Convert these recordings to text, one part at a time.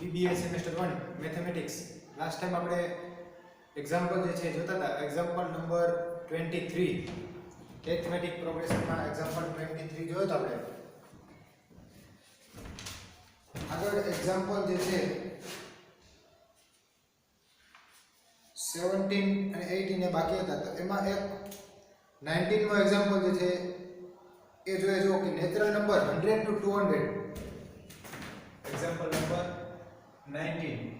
BBA semester 1 mathematics last time આપણે example જે છે જોતા હતા એક્ઝામ્પલ નંબર 23 એરિથમેટિક પ્રોગ્રેશનમાં એક્ઝામ્પલ 23 જોયો તો આપણે આગળ એક્ઝામ્પલ જે છે 17 અને 18 એ બાકી હતા તો એમાં એક 19 નો એક્ઝામ્પલ જે છે એ જોઈએ જો કે natural number 100 to 200 example number 19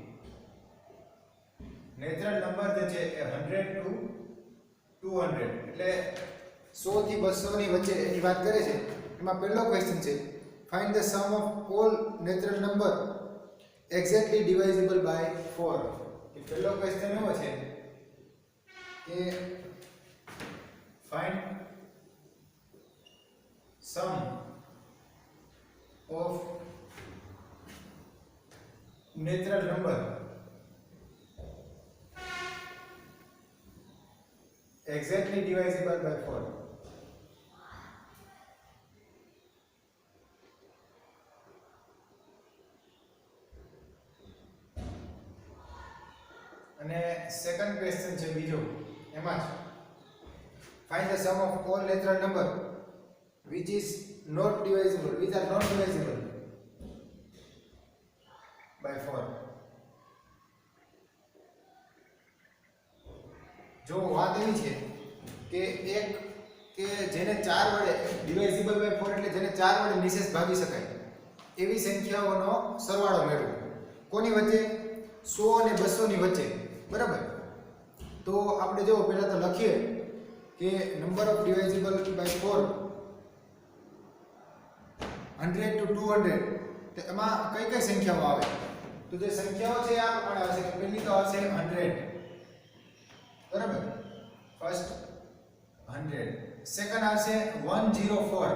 natural number જે છે એ 100 to 200 એટલે 100 થી 200 ની વચ્ચે એની વાત કરે છે એમાં પહેલો ક્વેશ્ચન છે find the sum of all natural number exactly divisible by 4 એ પહેલો ક્વેશ્ચન એવો છે કે find sum of natural number exactly divisible by 4 અને સેકન્ડ ક્વેશ્ચન છે બીજો એમાં જ find the sum of all natural number which are not divisible by 4 જો વાત એવી છે કે એક કે જેને 4 વડે ડિવાઇઝિબલ બાય 4 એટલે જેને 4 વડે નિશેષ ભાગી શકાય એવી સંખ્યાઓનો સરવાળો મેળવો કોની વચ્ચે 100 અને 200 ની વચ્ચે બરાબર તો આપણે જો પહેલા તો લખીએ કે નંબર ઓફ ડિવાઇઝિબલ બાય 4 100 to 200 તો એમાં કઈ કઈ સંખ્યાઓ આવે તો જે સંખ્યાઓ છે આ પ્રમાણે આવશે કે પહેલી તો આવશે 100 બરાબર ફર્સ્ટ 100 સેકન્ડ આવશે 104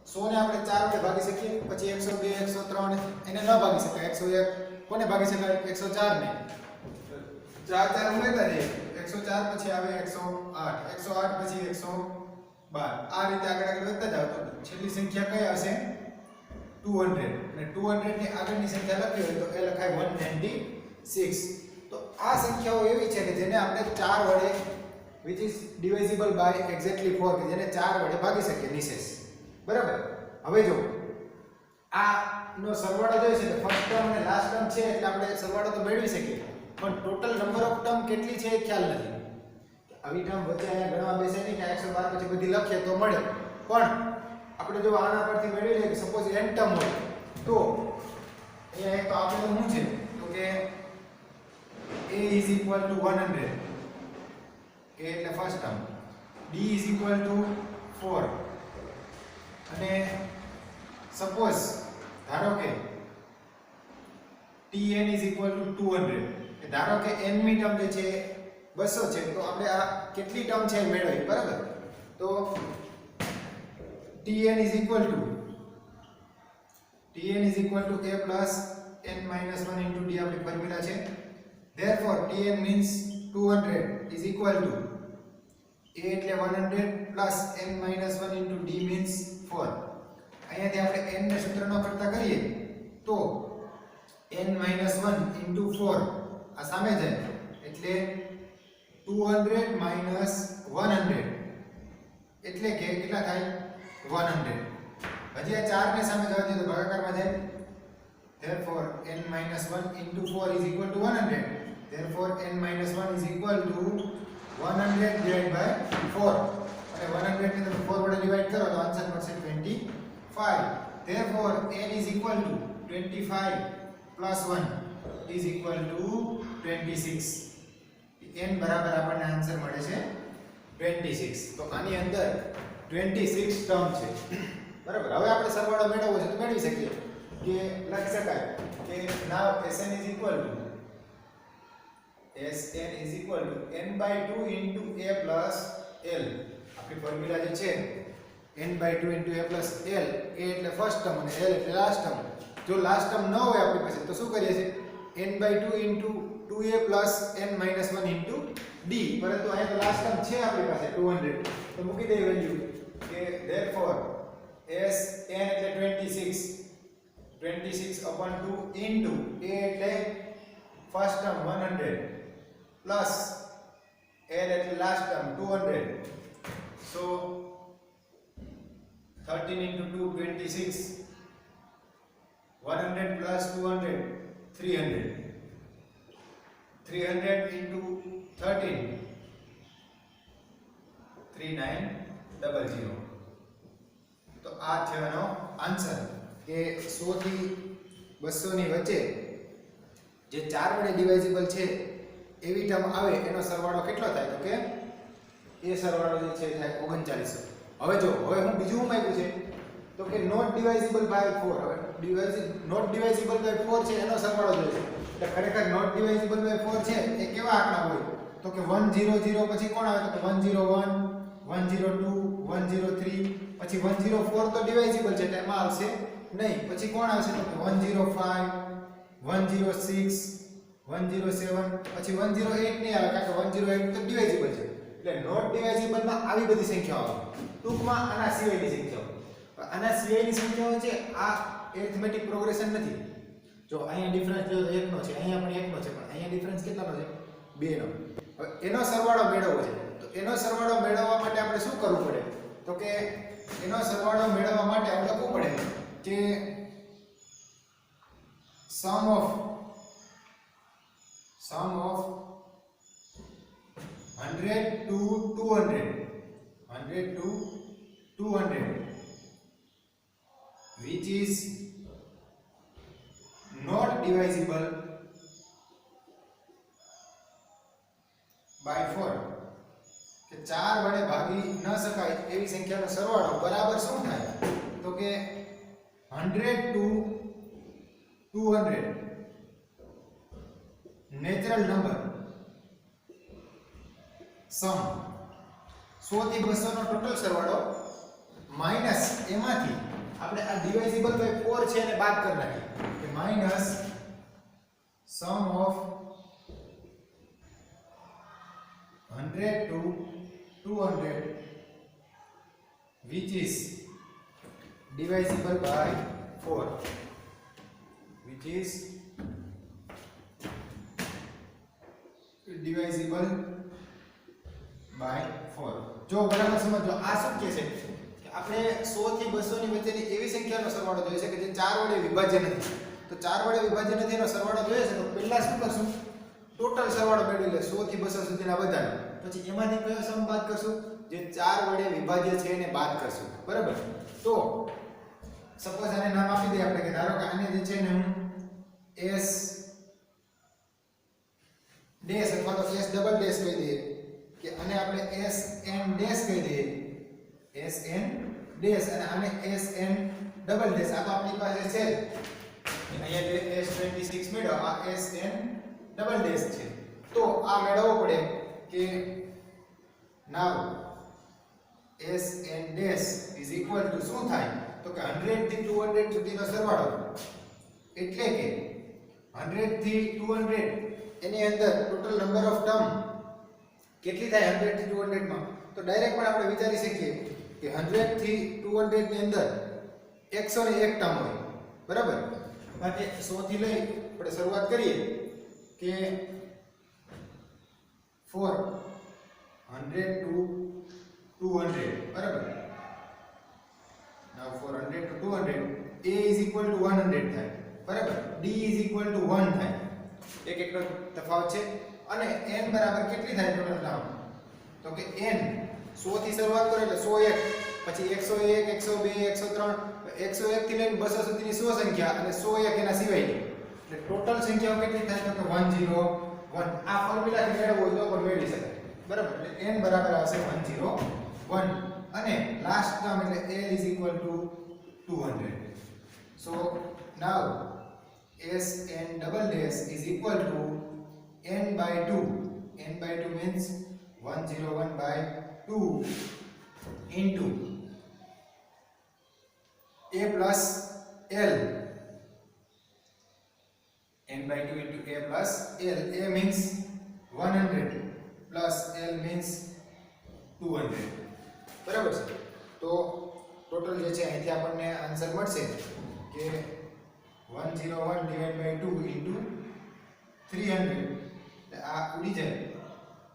100 ને આપણે 4 વડે ભાગી શકીએ પછી 102 103 એને ન ભાગી શકાય 101 કોને ભાગી શકાય 104 ને 4 4 ઉમેરતા જઈએ 104 પછી આવે 108 108 પછી 112 આ રીતે આગળ વધતા જાવ તો છેલ્લી સંખ્યા કઈ આવશે 200 અને 200 ની આગળની સંખ્યા લખી હોય તો એ લખાય 196 તો આ સંખ્યાઓ એવી છે કે જેને આપણે 4 વડે which is divisible by exactly 4 કે જેને 4 વડે ભાગી શકીએ નિશેષ બરાબર હવે જો આ નો સરવાળો જોઈએ છે કે ફર્સ્ટ ટર્મ અને લાસ્ટ ટર્મ છે એટલે આપણે સરવાળો તો મેળવી શકીએ પણ ટોટલ નંબર ઓફ ટર્મ કેટલી છે એ ખ્યાલ નથી આવી ટર્મ વચ્ચે અહીંયા ગણવા બેસે નહીં કે 112 પછી બધી લખીએ તો મળે પણ આપણે જો આના પરથી મેળવી લઈએ કે સપોઝ n ટર્મ હોય તો અહીંયા એક તો આપેલું શું છે તો કે a is equal to 100 a એટલે first term b is equal to 4 અને સપોઝ ધારો કે tn is equal to 200 કે ધારો કે n મી ટર્મ જે છે 200 છે તો આપણે આ કેટલી ટર્મ છે એ મેળવીએ બરાબર તો tn is equal to a plus n minus 1 into d આપણી ફોર્મ્યુલા છે therefore tn means 200 is equal to a એટલે 100 plus n minus 1 into d means 4 અહીંયાથી આપણે n ને સૂત્રનો કરતા કરીએ તો n minus 1 into 4 આ સામે જાય એટલે 200 minus 100 એટલે કે કેટલા થાય 100 હજી આ 4 ને સામે જવા દઈએ તો ભાગાકારમાં જાય therefore n minus 1 into 4 is equal to 100 therefore n minus 1 is equal to 100 divided by 4 અને 100 ને તમે 4 વડે ડિવાઇડ કરો તો આન્સર મળશે 25 therefore n is equal to 25 plus 1 is equal to 26 n બરાબર આપણને આન્સર મળે છે 26 તો આની અંદર 26 ટર્મ છે બરાબર હવે આપણે સરવાળો મેળવવો છે તો મેળવી શકીએ કે લખી શકાય કે now Sn is equal to n by 2 into a plus l આપણી ફોર્મ્યુલા જે છે n by 2 into a plus l a એટલે ફર્સ્ટ ટર્મ અને l એટલે લાસ્ટ ટર્મ જો લાસ્ટ ટર્મ ન હોય આપણી પાસે તો શું કરીએ છીએ n by 2 into 2a plus n minus 1 into d પરંતુ અહીંયા તો લાસ્ટ ટર્મ છે આપણી પાસે 200 તો મૂકી દઈએ વેલ્યુ કે therefore s n એટલે 26 26/2 into a એટલે ફર્સ્ટ ટર્મ 100 પ્લસ l એટલે last term 200. So 13 into 2 26, 100 plus 200 300, 300 into 13 3900. તો આ થયો આન્સર કે 100 થી 200 ની વચ્ચે જે 4 વડે ડિવાઇઝિબલ છે એવી ટર્મ આવે એનો સરવાળો કેટલો થાય? તો કે એ સરવાળો જે છે થાય 3900. હવે જો હવે હું બીજું શું માંગ્યું છે તો કે નોટ ડિવાઇઝિબલ બાય 4. હવે નોટ ડિવાઇઝિબલ બાય 4 છે એનો સરવાળો જોઈએ છે. એટલે ખરેખર નોટ ડિવાઇઝિબલ બાય 4 છે એ કેવા આંકડા હોય? તો કે 100 પછી કોણ આવે? તો 101 102 103 પછી 104 તો ડિવાઇઝિબલ છે એટલે એમાં આવશે નહીં. પછી કોણ આવશે? તો કે 105 106 107 પછી 108 નહીં આવે કારણ કે 108 તો ડિવાઇઝિબલ છે. એટલે નોટ ડિવાઇઝિબલ માં આવી બધી સંખ્યાઓ આવે. ટૂંકમાં આના સિવાયની સંખ્યાઓ. આના સિવાયની સંખ્યાઓ છે આ એરિથમેટિક પ્રોગ્રેશન નથી. જો અહીંયા ડિફરન્સ જો 1 નો છે, અહીંયા પણ 1 નો છે, પણ અહીંયા ડિફરન્સ કેટલાનો છે? 2 નો. હવે એનો સરવાળો મેળવવો છે. તો એનો સરવાળો મેળવવા માટે આપણે શું કરવું પડે? તો કે એનો સરવાળો મેળવવા માટે આપણે લખવું પડે કે sum of 100 to 200 which is not divisible by 4. કે 4 વડે ભાગી ન શકાય એવી સંખ્યાનો સરવાળો બરાબર શું થાય? તો કે 100 to 200 નેચરલ નંબર સમ 100 થી 200 નો ટોટલ સરવાળો માઈનસ એમાંથી આપણે આ ડિવાઇઝિબલ બાય 4 છે એને બાદ કરી નાખીએ કે minus sum of 100 to 200 which is divisible by 4, which is divisible by 4. જો બરાબર સમજો આ શું કહે છે કે આપણે 100 થી 200 ની વચ્ચેની એવી સંખ્યાનો સરવાળો જોઈએ છે કે જે 4 વડે વિભાજ્ય નથી. તો 4 વડે વિભાજ્ય નથી એનો સરવાળો જોઈએ છે તો પહેલા શું કરશું? ટોટલ સરવાળો મેળવી લે 100 થી 200 સુધીના બધાનો. પછી એમાંથી કયો સમ બાદ કરશું? જે 4 વડે વિભાજ્ય છે એને બાદ કરશું. બરાબર? તો સપોઝ આને નામ આપી દઈએ આપણે કે ધારો કે આને જે છે ને હું s ડેશ અથવા તો s ડબલ ડેશ કહી દઈએ કે આને આપણે sn ડેશ કહી દઈએ. sn ડેશ અને આને sn ડબલ ડેશ. આ તો આપણી પાસે છે અહીંયા જે s26 મેળવ્યો આ sn ડબલ ડેશ છે. તો આ મેળવવો પડે કે નાવ sn dash is equal to શું થાય? તો કે 100 થી 200 સુધીનો સરવાળો એટલે કે 100 થી 200 એની અંદર ટોટલ નંબર ઓફ ટર્મ કેટલી થાય 100 થી 200 માં? તો ડાયરેક્ટ પણ આપણે વિચારી શકીએ કે 100 થી 200 ની અંદર 101 ટર્મ હોય. બરાબર? માટે 100 થી લઈ આપણે શરૂઆત કરીએ કે 400 to 200. બરાબર? now 400 to 200 a is equal to 100 થાય. બરાબર? d is equal to 1 થાય. એક એકનો તફાવત છે અને n બરાબર કેટલી થાય ટોટલ ટર્મ? તો કે n 100 થી શરૂઆત કરો એટલે 101 પછી 101 102 103 101 થી લઈને 200 સુધીની 100 સંખ્યા અને 101 એના સિવાયની એટલે ટોટલ સંખ્યાઓ કેટલી થાય? તો કે 101. આ ફોર્મ્યુલાથી મેળવવો હોય તો પણ મેળવી શકાય. બરાબર? એટલે n બરાબર આવશે 101 અને લાસ્ટ ટર્મ એટલે l is equal to 200. so now sn double dash is equal to n by 2. n by 2 means 101 by 2 into a plus l. n by 2 into a plus l. a means 100 plus l means 200. બરાબર છે? તો total જે છે અહીંથી આપણને answer મળશે કે 101 divide by 2 into 300 એટલે આ ઉડી જાય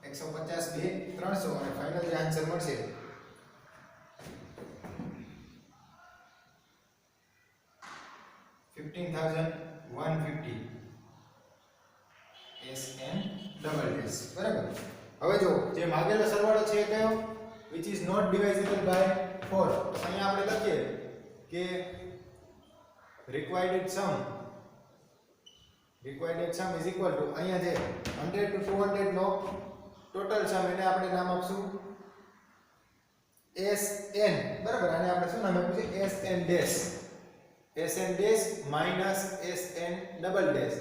150 2 300 અને ફાઇનલ જે આન્સર મળશે $15,150 SN ડબલ ડેશ બરાબર. હવે જો જે માગેલો સરવાળો છે એ કયો which is not divisible by 4 તો અહીંયા આપણે લખીએ કે required sum is equal to અહીંયા જે 100 to 200 નો ટોટલ સમ એને આપણે નામ આપશું SN બરાબર. આને આપણે શું નામ આપ્યું છે SN dash minus SN double dash.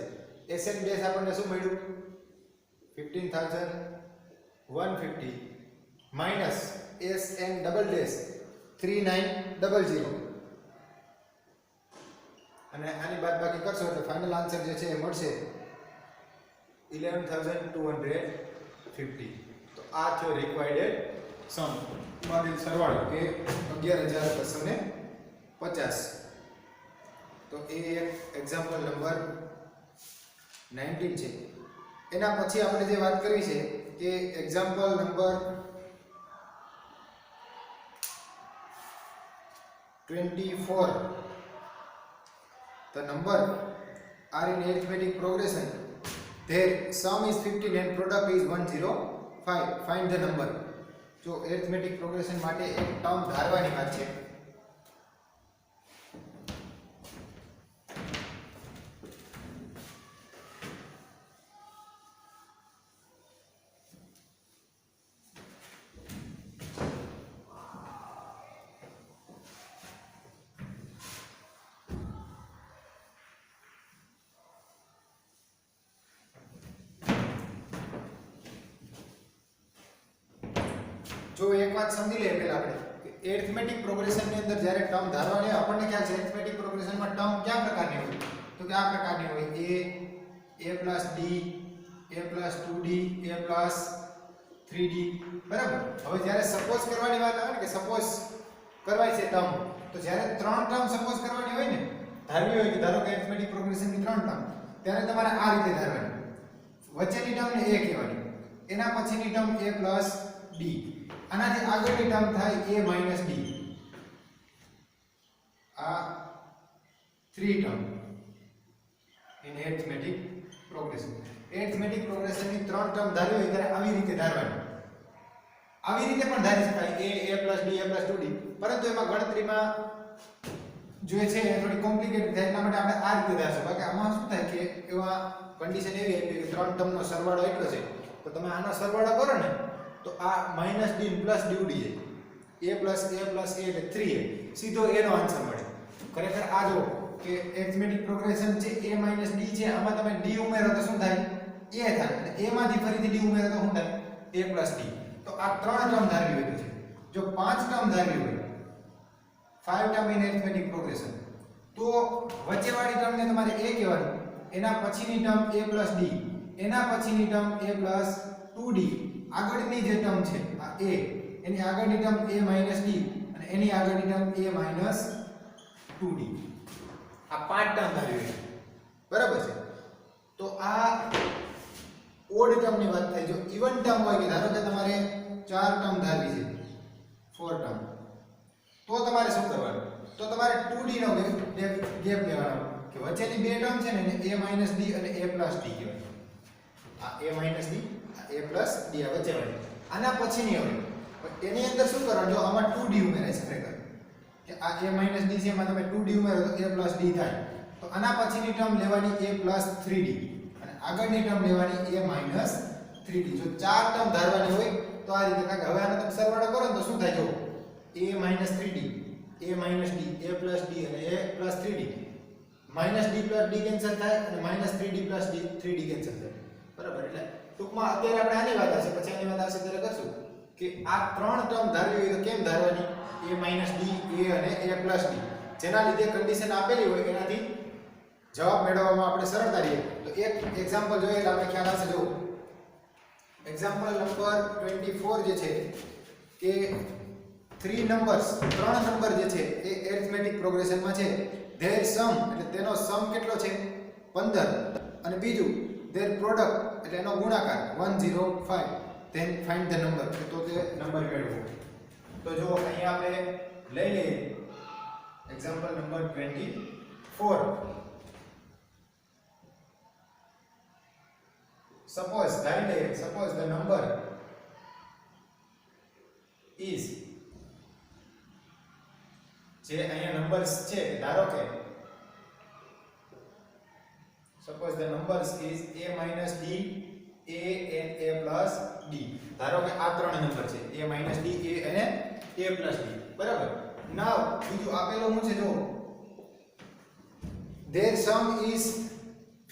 SN dash આપણને શું મળ્યું 15,150 માઈનસ SN ડબલ ડેશ 3900 અને આની બાદબાકી કરશો એટલે ફાઇનલ આન્સર જે છે એ મળશે 11,250. તો આ થયો રિક્વાયર્ડ સમ માગેલ સરવાળો કે 11,250. તો એ એક એક્ઝામ્પલ નંબર 19 છે. એના પછી આપણે જે વાત કરવી છે કે example number 24. The number are in arithmetic progression. Their sum is 15 and product is 105. Find the number. જો arithmetic progression માટે એક ટર્મ ધારવાની વાત છે. જો એક વાત સમજી લઈએ પહેલા આપણે કે એરિથમેટિક પ્રોગ્રેશન ની અંદર જ્યારે ટર્મ ધારવાની આપણને ખ્યાલ છે એરિથમેટિક પ્રોગ્રેશન માં ટર્મ કયા પ્રકારની હોય તો કે આ પ્રકારની હોય a + d a + 2d a + 3d બરાબર. હવે જ્યારે સપોઝ કરવાની વાત આવે ને કે સપોઝ કરવાય છે ટર્મ તો જ્યારે ત્રણ ટર્મ સપોઝ કરવાની હોય ને ધારવી હોય કે ધારો કે એરિથમેટિક પ્રોગ્રેશન ની ત્રણ ટર્મ ત્યારે તમારે આ રીતે ધારવાની વચ્ચેની ટર્મ ને a કહેવાની એના પછીની ટર્મ a + d આનાથી આગળની ટર્મ થાય a - d આ 3 term in arithmetic progression. arithmetic progression ની ત્રણ ટર્મ ધારવી હોય ત્યારે આવી રીતે ધારવાની. આવી રીતે પણ ધારી શકાય a + d a + 2d પરંતુ એમાં ગણતરીમાં જે છે એ થોડી કોમ્પ્લિકેટેડ થાય એટલા માટે આપણે આ રીતે ધારશું. બાકી આમાં શું થાય કે એવા કન્ડિશન એવી આવી કે ત્રણ ટર્મનો સરવાળો એટલો છે તો તમે આનો સરવાળો કરો ને તો આ -d + d ઉડી જાય a + a + a એટલે 3a સીધો a નો આન્સર મળે. ખરેખર આ જો કે એરિથમેટિક પ્રોગ્રેશન છે a - d છે આમાં તમે d ઉમેરો તો શું થાય a થાય અને a માંથી ફરીથી d ઉમેરો તો શું થાય a + d. તો આ ત્રણ ટર્મ ધારવી હોય છે. જો પાંચ ટર્મ ધારવી હોય 5 ટર્મ ઇન એરિથમેટિક પ્રોગ્રેશન તો વચ્ચેવાળી ટર્મને તમારે a કહેવાની એના પછીની ટર્મ a + d એના પછીની ટર્મ a + 2d આગળની જે ટર્મ છે આ a એની આગળની ટર્મ a - d અને એની આગળની ટર્મ a - 2d આ પાંચ ટર્મ ધારવી છે બરાબર છે. તો આ ઓડ ટર્મની વાત થઈ. જો ઇવન ટર્મ હોય કે ધારો કે તમારે ચાર ટર્મ ધારવી છે 4 ટર્મ તો તમારે શું કરવાનું તો તમારે 2d નો ગેપ લેવાનો કે વચ્ચેની બે ટર્મ છે ને એને a - d અને a + d કહેવાય. આ a - d a + d આ વચ્ચેવાળી આના પછીની હવે એની અંદર શું કરવાનું જો આમાં 2d ઉમેરાય છે ખરેખર કે આ a - d છે એમાં તમે 2d ઉમેરો તો a + d થાય તો આના પછીની ટર્મ લેવાની a + 3d અને આગળની ટર્મ લેવાની a - 3d. જો ચાર ટર્મ ધારવાની હોય તો આ રીતે કાકે હવે આનો તમે સરવાળો કરો ને તો શું થાય જો a - 3d a - d a + d અને a + 3d -d + d cancel થાય અને -3d + d 3d કેન્સલ થાય બરાબર. એટલે ટૂંકમાં અત્યારે આપણે આની વાત હશે પછી આની વાત આવશે ત્યારે કરશું કે આ ત્રણ ટર્મ ધારવી હોય તો કેમ ધારવાની a - d a અને a + d જેના લીધે કન્ડિશન આપેલી હોય એનાથી જવાબ મેળવવામાં આપણે સરળતા રહીએ. તો એક એક્ઝામ્પલ જોઈએ એટલે આપણે ખ્યાલ આવશે. જો એક્ઝામ્પલ નંબર 24 જે છે કે 3 નંબર્સ, ત્રણ નંબર જે છે એ એરિથમેટિક પ્રોગ્રેશનમાં છે. ધેર સમ એટલે તેનો સમ કેટલો છે 15 અને બીજું ધેર પ્રોડક્ટ એટલે એનો ગુણાકાર 105. ધેન ફાઇન્ડ ધ નંબર, તો તે નંબર મેળવો. તો જો અહીંયા આપણે લઈ લઈએ એક્ઝામ્પલ નંબર 24. સપોઝ ધારી લઈએ, સપોઝ ધ નંબર is, જે અહીંયા નંબર્સ છે ધારો કે suppose the numbers is a minus d a and a plus d. ધારો કે આ ત્રણ નંબર છે a minus d a અને a plus d, બરાબર. નાવ બીજું આપેલું શું છે જો their sum is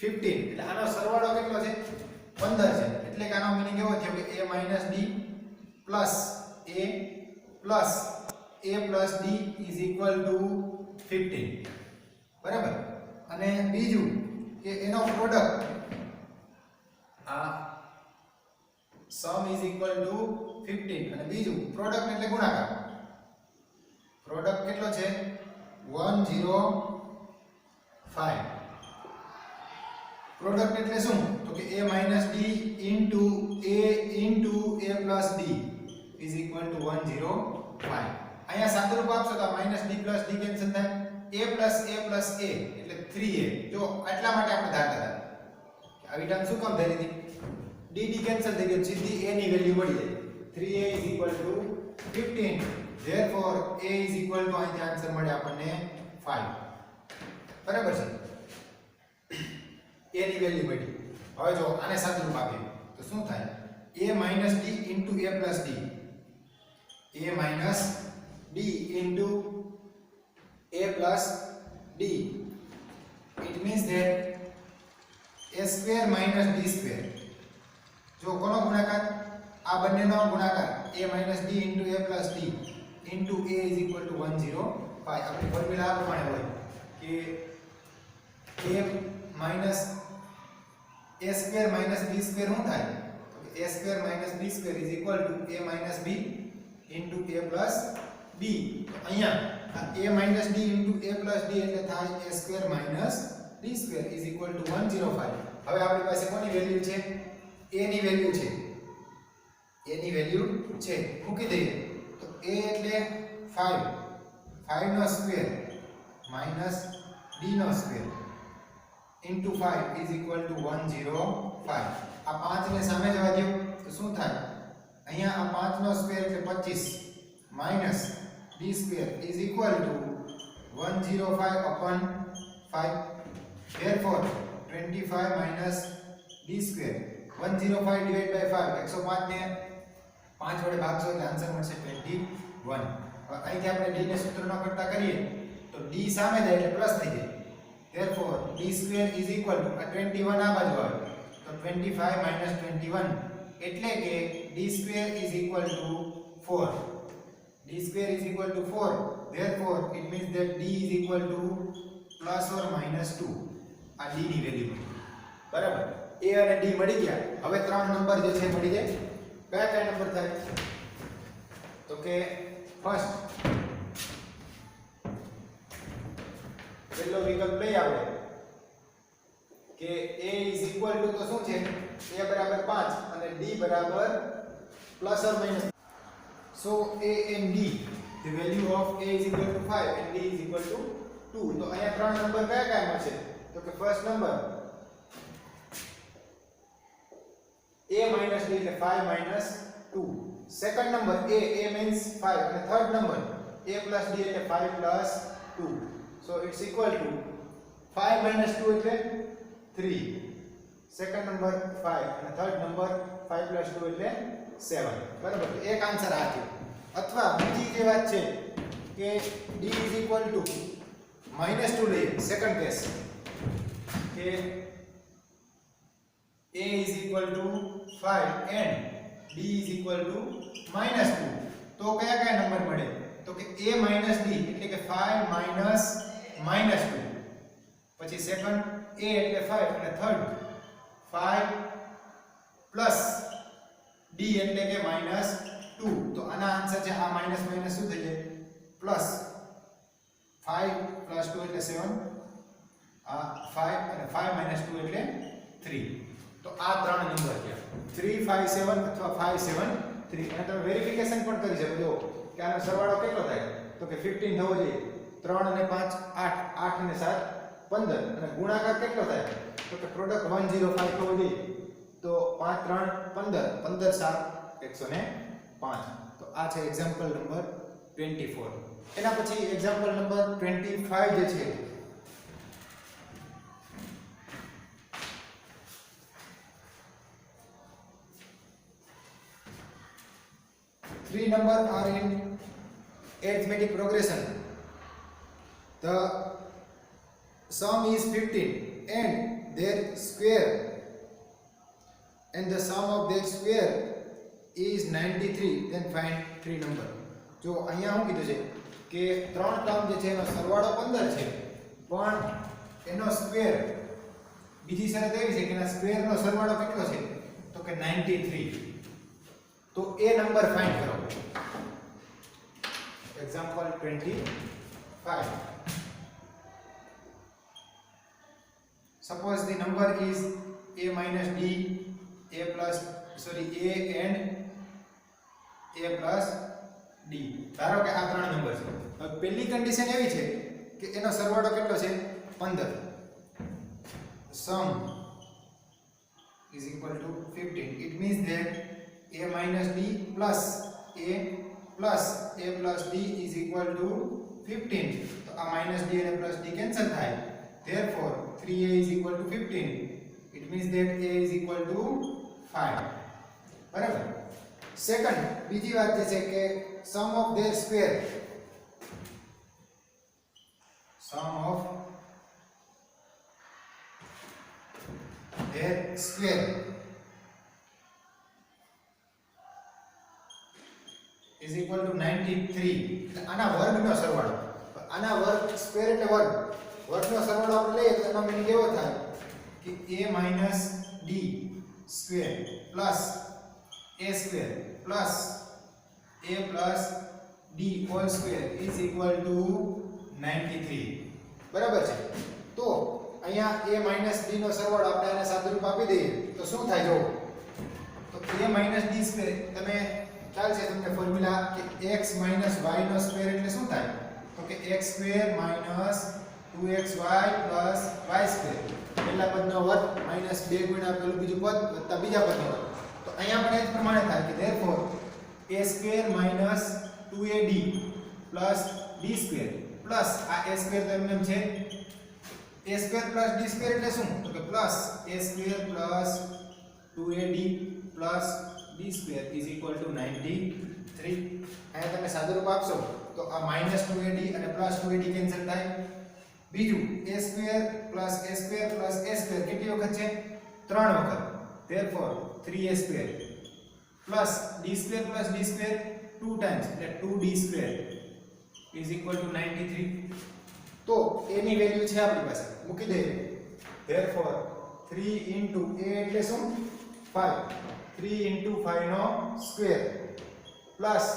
15 એટલે આનો સરવાળો કેટલો છે 15 છે. એટલે કે આનો મીનિંગ એવો થયો કે a minus d plus a plus a plus d is equal to 15, બરાબર. અને બીજું કે એનો પ્રોડક્ટ આ sum is equal to 15 અને બીજું પ્રોડક્ટ એટલે ગુણાકાર. પ્રોડક્ટ કેટલો છે 105. પ્રોડક્ટ એટલે શું તો કે a minus d into a plus d is equal to 105. અહીંયા સાદુરૂપ આપશો તો minus d plus d cancel થાય, a plus a એટલે 3a. જો આટલા માટે આપણે ધારતા હતા આવી ટર્મ શું કામ ધરી હતી, dd કેન્સલ થઈ ગયો, સીધી a ની વેલ્યુ મળી જાય. 3a is equal to 15. therefore a is equal to અહીંથી આન્સર મળે આપણને 5, બરાબર છે. a ની વેલ્યુ મળી. હવે જો આને સાદુરૂપ આપીએ તો શું થાય a minus d into a plus d, a minus d into a plus d. It means that a square minus d square. જો કોનો ગુણાકાર આ બંનેનો ગુણાકાર a minus d into a plus d into a is equal to 105. આપણી formula આ પ્રમાણે હોય કે a minus a square minus b square શું થાય તો કે a square minus b square is equal to a minus b into a plus b. તો અહીંયા a minus d into a plus d એટલે થાય a square minus d square is equal to 105. હવે આપણી પાસે કોની વેલ્યુ છે a ની વેલ્યુ છે, a ની વેલ્યુ છે મૂકી દઈએ તો a એટલે 5, 5 નો સ્ક્વેર minus d નો square into 5 is equal to 105. આ 5 ને સામે જવા દો તો શું થાય અહીંયા આ 5 નો સ્ક્વેર એટલે 25 minus d square is equal to 105 upon 5. therefore 25 minus d square 105 divided by 5 105 ને 5 વડે ભાગશો એટલે આન્સર મળશે 21. હવે અહીંથી આપણે d ને સૂત્રનો કરતા કરીએ તો d સામે જાય એટલે પ્લસ થઈ જાય. therefore d square is equal to 21 આ બાજુ આવે તો 25 minus 21 એટલે કે d square is equal to 4. d square is equal to 4. therefore it means that d is equal to plus or minus 2. આ d ની વેલ્યુ, બરાબર. a અને d મળી ગયા. હવે ત્રણ નંબર જે છે મળી જાય. કયા કયા નંબર થાય તો કે ફર્સ્ટ પહેલો વિકલ્પ લઈ આપણે કે a is equal to તો શું છે a બરાબર 5 અને d બરાબર plus or minus. so a and d, the value of a is equal to 5 and d is equal to 2. તો અહીંયા ત્રણ નંબર કયા કયા મળશે તો કે first number a minus d એટલે 5 minus 2. Second number a means 5 અને third number a plus d એટલે 5 plus 2. so it's equal to 5 minus 2 એટલે 3. સેકન્ડ નંબર 5 અને થર્ડ નંબર 5 plus 2 એટલે 7, બરાબર. તો એક આન્સર આ છે. અથવા બીજી જે વાત છે કે d is equal to -2 લઈએ સેકન્ડ કેસ કે a is equal to 5 and d is equal to -2. તો કયા કયા નંબર મળે તો કે a minus d એટલે કે 5 minus -2. પછી સેકન્ડ a એટલે 5 અને થર્ડ 5 plus d એટલે કે -2. 2 તો આના આન્સર છે આ માઈનસ માઈનસ શું થઈ જાય પ્લસ 5 પ્લસ 2 એટલે 7 આ 5 અને 5 માઈનસ 2 એટલે 3 તો આ ત્રણ નંબર છે 357 અથવા 573 અને તમે વેરિફિકેશન પણ કરી શકો જો કે આનો સરવાળો કેટલો થાય તો કે 15 થવો જોઈએ 3 અને 5 8 8 અને 7 15 અને ગુણાકાર કેટલો થાય તો કે પ્રોડક્ટ 105 થવો જોઈએ તો 5 3 15 15 7 105 તો આ છે એક્ઝામ્પલ નંબર 24 એના પછી એક્ઝામ્પલ નંબર 25 જે છે 3 numbers are in arithmetic progression. The sum is 15 and their square and the sum of their square is 93. Then find 3 number. જો અહીંયા શું કીધું છે કે ત્રણ ટર્મ જે છે એનો સરવાળો 15 છે પણ એનો સ્ક્વેર બીજી શરત એવી છે કે એના સ્ક્વેરનો સરવાળો કેટલો છે તો કે 93 तो ए नंबर फाइंड करो example 25 suppose the number is a minus d a plus sorry a and a plus d ધારો કે આ ત્રણ નંબર છે હવે પહેલી કન્ડિશન એવી છે કે એનો સરવાળો કેટલો છે 15 sum is equal to 15 it means that a minus d plus a plus d is equal to 15 तो आ minus d and plus d cancel થાય therefore 3a is equal to 15 it means that a is equal to 5 બરાબર second બીજી વાત જે છે કે sum of their square is equal to 93 આના વર્ગનો સરવાળો આના વર્ગ સ્ક્વેર એટલે વર્ગનો સરવાળો આપણે લઈએ તો એનો મીનિંગ એવો થાય કે a d square plus a square plus a d whole square is equal to 93 બરાબર છે તો અહીંયા a d નો સરવાળો આપણે આને સાદુરૂપ આપી દઈએ તો શું થાય જો તો a d સ્ક્વેર તમે ખ્યાલ છે તમને ફોર્મ્યુલા કે x y નો સ્ક્વેર એટલે શું થાય તો કે x square 2xy y square પહેલા પદનો વર્ગ -2 ગુણ્યા પેલું બીજું પદ વત્તા બીજા પદનો વર્ગ તો અહીંયા પણ એ જ પ્રમાણે થાય કે therefore a square 2ad d square plus આ a સ્ક્વેર તો એમને છે a સ્ક્વેર d સ્ક્વેર એટલે શું તો કે plus a square 2ad d square is equal to 93 અહીંયા તમે સાદુરૂપ આપશો તો આ -2ad અને +2ad કેન્સલ થાય બીજું a square કેટલી વખત છે 3 વખત therefore 3a square plus d square 2 times એટલે 2d square is equal to 93 તો a ની વેલ્યુ છે આપણી પાસે મૂકી દઈએ therefore 3 into a એટલે શું 5 3 into 5 નો square plus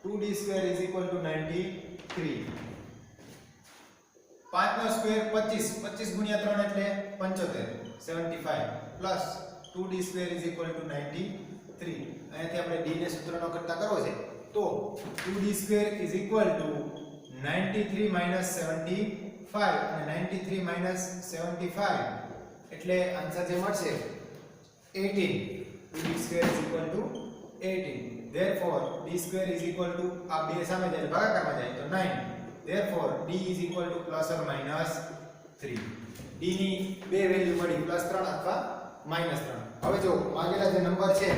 2d square is equal to 93 5 નો સ્ક્વેર 25 ગુણ્યા 3 એટલે 75 plus 2d square is equal to 93 અહીંયાથી આપણે d ને સૂત્રનો કરતા કરવો છે તો 2d square is equal to 93 75 અને 93 75 એટલે આન્સર જે મળશે 18 d square is equal to 18 therefore d square is equal to આ બે સામે જાય ભાગાકારમાં જાય તો 9 therefore d is equal to plus or minus 3 d ની બે વેલ્યુ મળી +3 અથવા -3 હવે જો માગેલા જે નંબર છે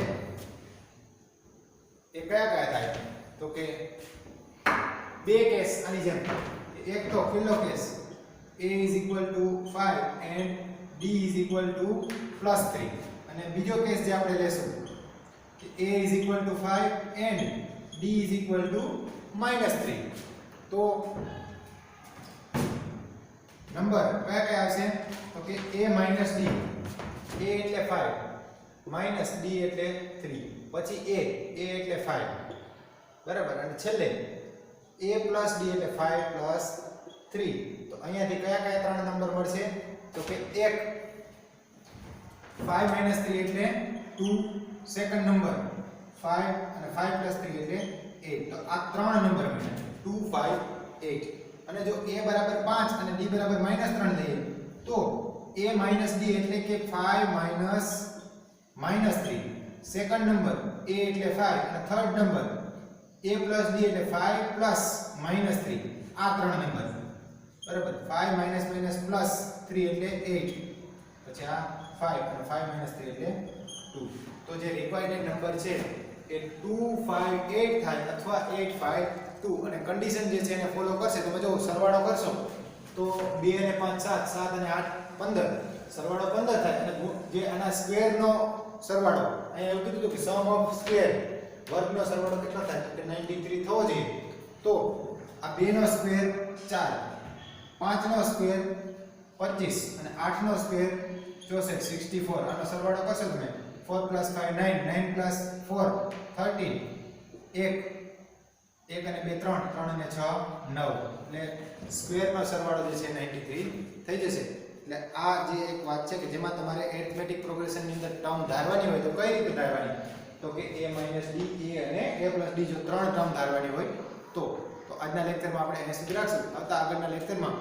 એ કયા થાય તો કે બે કેસ આની જેમ એક તો પહેલો case a is equal to 5 and d is equal to +3 અને બીજો કેસ જે આપણે લેશું કે a is equal to 5 and d is equal to -3 તો નંબર કયા કયા આવશે તો કે a - d a એટલે 5 - d એટલે 3 પછી a એટલે 5 બરાબર. અને છેલ્લે a + d એટલે 5 + 3. તો અહીંયાથી કયા કયા ત્રણ નંબર મળશે? તો કે 1 5 - 3 એટલે 2, સેકન્ડ નંબર 5 અને 5 + 3 એટલે 8. તો આ ત્રણ નંબર મળ્યા 2, 5, 8. અને જો a બરાબર 5 અને d બરાબર -3 લઈએ તો a - d એટલે કે 5 - -3. સેકન્ડ નંબર a એટલે 5 અને થર્ડ નંબર a + d એટલે 5 + -3. આ ત્રણ નંબર બરાબર. 5 - +3 એટલે 8. પછી આ 5 અને 5 - 3 એટલે 2. તો જે રિક્વાયર્ડ નંબર છે એ 258 થાય અથવા 852. અને કન્ડિશન જે છે એને ફોલો કરશે. તમે જો સરવાળો કરશો તો 2 અને 5 7, 7 અને 8 15. સરવાળો 15 થાય. અને જે આના સ્ક્વેરનો સરવાળો અહીંયા એવું કીધું કે સમ ઓફ સ્ક્વેર વર્ગનો સરવાળો કેટલો થાય? તો 93 થવો જોઈએ. તો આ 2 નો સ્ક્વેર 4, 5 નો સ્ક્વેર 25 અને 8 નો સ્ક્વેર 64, 64. આનો સરવાળો કરશો તમે 4 + 5 9, 9 + 4 13, 1 અને 2 3, 3 અને 6 9. એટલે સ્ક્વેરનો સરવાળો જે છે 93 થઈ જશે. એટલે આ જે એક વાત છે કે જેમાં તમારે એરિથમેટિક પ્રોગ્રેશનની અંદર ટર્મ ધારવાની હોય તો કઈ રીતે ધારવાની? તો કે a - d, a અને a + d જો ત્રણ ટર્મ ધારવાની હોય તો આજના લેક્ચરમાં આપણે અહીં સુધી રાખશું. આવતા આગળના લેક્ચરમાં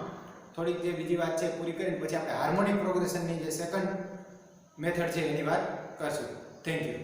થોડીક જે બીજી વાત છે પૂરી કરીને પછી આપણે હાર્મોનિક પ્રોગ્રેશનની જે સેકન્ડ મેથડ છે એની વાત કરશું. Thank you.